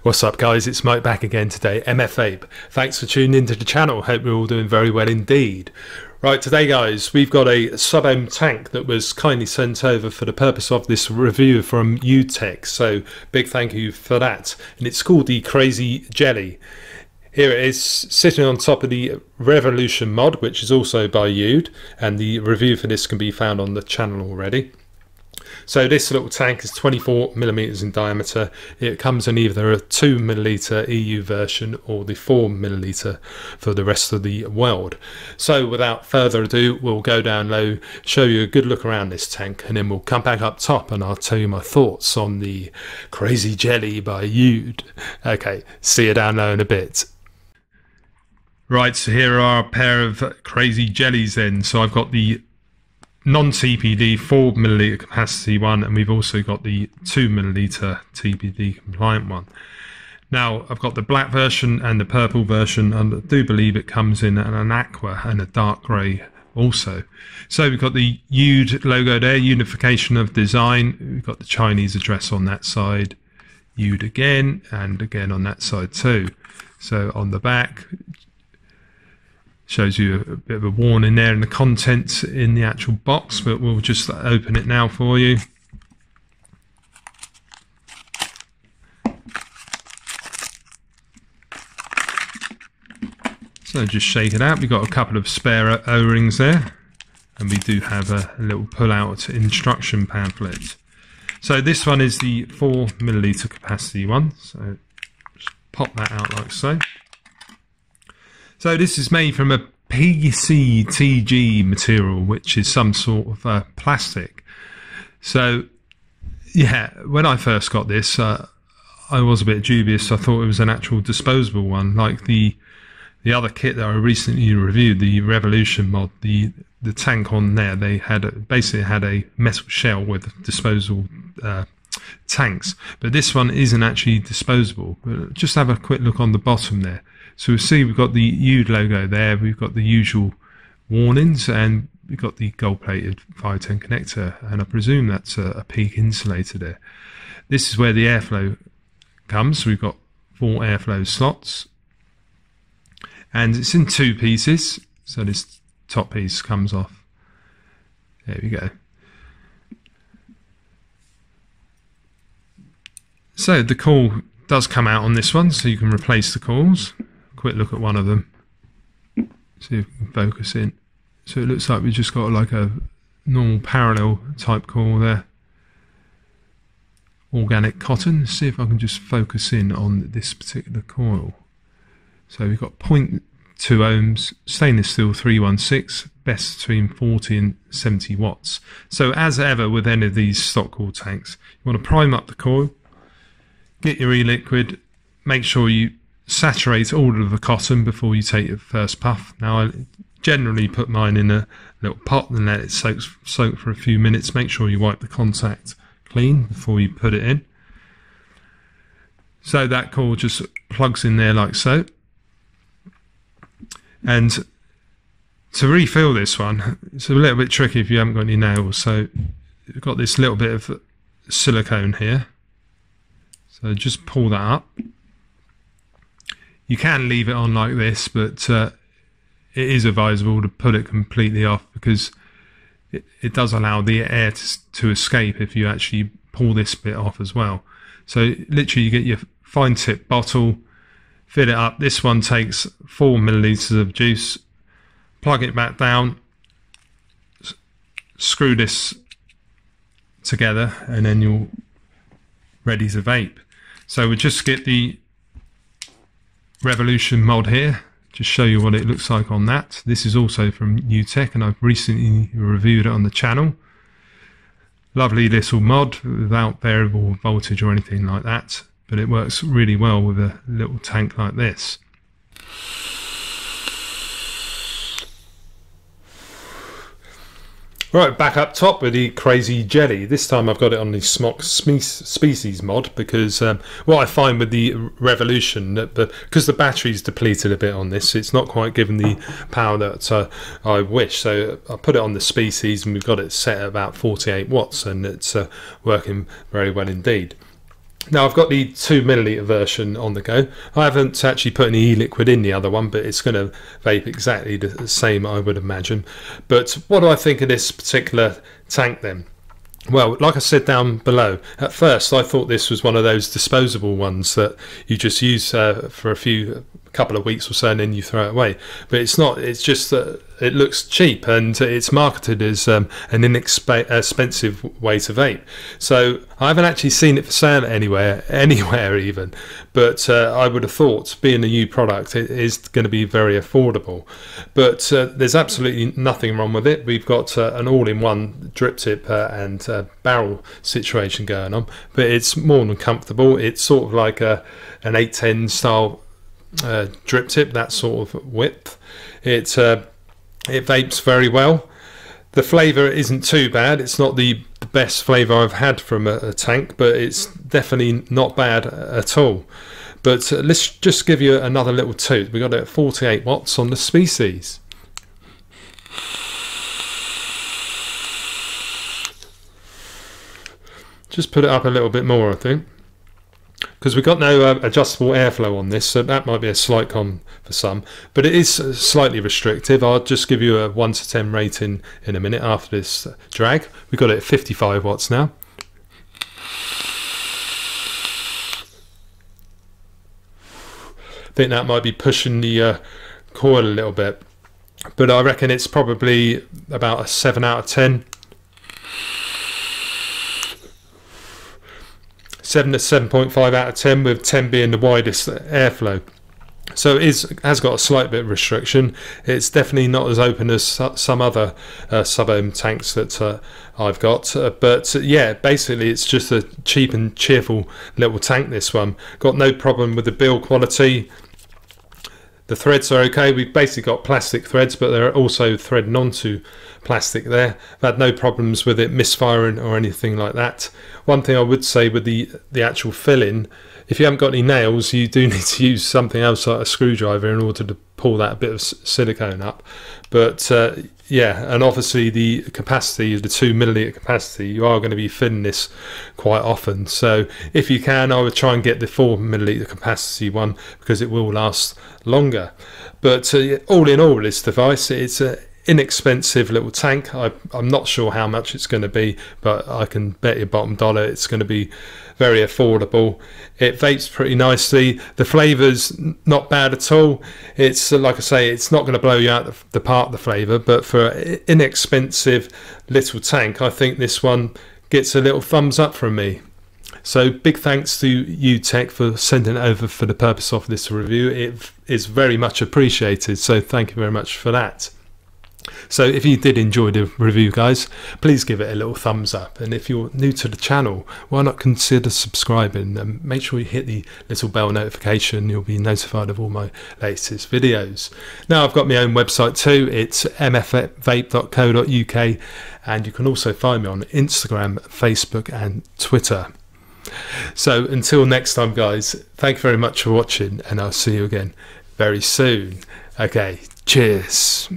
What's up guys, it's Mike back again today, MF Vape. Thanks for tuning into the channel, hope we're all doing very well indeed. Right, today guys, we've got a sub-ohm tank that was kindly sent over for the purpose of this review from Youde, so big thank you for that. And it's called the Crazy Jelly. Here it is, sitting on top of the Revolution mod, which is also by Youde, and the review for this can be found on the channel already. So this little tank is 24mm in diameter. It comes in either a 2ml EU version or the 4ml for the rest of the world. So without further ado, we'll go down low, show you a good look around this tank, and then we'll come back up top and I'll tell you my thoughts on the Crazy Jelly by Youde. Okay, see you down low in a bit. Right, so here are a pair of Crazy Jellies then. So I've got the non-TPD 4ml capacity one, and we've also got the 2ml TPD compliant one. Now I've got the black version and the purple version, and I do believe it comes in an aqua and a dark grey also. So we've got the Youde logo there, unification of design. We've got the Chinese address on that side, Youde again, and again on that side too. So on the back shows you a bit of a warning there and the contents in the actual box, but we'll just open it now for you. So just shake it out. We've got a couple of spare O-rings there, and we do have a little pull-out instruction pamphlet. So this one is the 4ml capacity one, so just pop that out like so. So this is made from a PCTG material, which is some sort of plastic. So yeah, when I first got this, I was a bit dubious. I thought it was an actual disposable one, like the other kit that I recently reviewed, the Revolution mod. The tank on there, they had basically had a metal shell with disposable tanks, but this one isn't actually disposable. But just have a quick look on the bottom there. So we'll see we've got the Youde logo there, we've got the usual warnings, and we've got the gold-plated 510 connector, and I presume that's a peak insulator there. This is where the airflow comes. We've got 4 airflow slots, and it's in 2 pieces, so this top piece comes off. There we go. So the coil does come out on this one, so you can replace the coils. Quick look at one of them, see if we can focus in. So it looks like we've just got like a normal parallel type coil there, organic cotton. See if I can just focus in on this particular coil. So we've got 0.2 ohms, stainless steel 316, best between 40 and 70 watts. So as ever with any of these stock coil tanks, you want to prime up the coil, get your e-liquid, make sure you saturate all of the cotton before you take your first puff. Now I generally put mine in a little pot and let it soak for a few minutes. Make sure you wipe the contact clean before you put it in. So that coil just plugs in there like so. And to refill this one, it's a little bit tricky if you haven't got any nails. So you've got this little bit of silicone here. So just pull that up. You can leave it on like this, but it is advisable to put it completely off, because it does allow the air to escape if you actually pull this bit off as well. So literally you get your fine tip bottle, fill it up. This one takes 4ml of juice, plug it back down, screw this together, and then you're ready to vape. So we just get the Revolution mod here, just show you what it looks like on that. This is also from Youde, and I've recently reviewed it on the channel. Lovely little mod without variable voltage or anything like that, but it works really well with a little tank like this. Right, back up top with the Crazy Jelly. This time I've got it on the Smock Species mod, because what I find with the Revolution, because the battery's depleted a bit on this, it's not quite given the power that I wish. So I put it on the Species, and we've got it set at about 48 watts, and it's working very well indeed. Now I've got the 2ml version on the go. I haven't actually put any e-liquid in the other one, but it's going to vape exactly the same, I would imagine. But what do I think of this particular tank then? Well, like I said down below, at first I thought this was one of those disposable ones that you just use for a couple of weeks or so and then you throw it away. But it's not. It's just that it looks cheap and it's marketed as an inexpensive way to vape. So I haven't actually seen it for sale anywhere even. But I would have thought, being a new product, it is going to be very affordable. But there's absolutely nothing wrong with it. We've got an all-in-one drip tip and barrel situation going on, but it's more than comfortable. It's sort of like an 810 style drip tip, that sort of width. It vapes very well. The flavour isn't too bad. It's not the best flavour I've had from a tank, but it's definitely not bad at all. But let's just give you another little toot. We got it at 48 watts on the Species. Just put it up a little bit more, I think, because we've got no adjustable airflow on this, so that might be a slight con for some, but it is slightly restrictive. I'll just give you a 1 to 10 rating in a minute after this drag. We've got it at 55 watts now. I think that might be pushing the coil a little bit, but I reckon it's probably about a 7 out of 10. 7 to 7.5 out of 10, with 10 being the widest airflow. So it has got a slight bit of restriction. It's definitely not as open as some other sub-ohm tanks that I've got. But yeah, basically it's just a cheap and cheerful little tank, this one. Got no problem with the build quality. The threads are okay. We've basically got plastic threads, but they're also threading onto plastic there. I've had no problems with it misfiring or anything like that. One thing I would say with the actual filling, if you haven't got any nails, you do need to use something else like a screwdriver in order to pull that bit of silicone up. But yeah, and obviously the capacity, the 2ml capacity, you are going to be filling this quite often. So if you can, I would try and get the 4ml capacity one, because it will last longer. But all in all, this device, it's a inexpensive little tank. I'm not sure how much it's going to be, but I can bet you bottom dollar it's going to be very affordable. It vapes pretty nicely. The flavour's not bad at all. It's like I say, it's not going to blow you out the park, the flavour, but for an inexpensive little tank, I think this one gets a little thumbs up from me. So big thanks to Youde for sending it over for the purpose of this review. It is very much appreciated, so thank you very much for that. So if you did enjoy the review, guys, please give it a little thumbs up, and if you're new to the channel, why not consider subscribing and make sure you hit the little bell notification. You'll be notified of all my latest videos. Now I've got my own website too. It's mfvape.co.uk, and you can also find me on Instagram, Facebook and Twitter. So until next time, guys, thank you very much for watching, and I'll see you again very soon. Okay, cheers.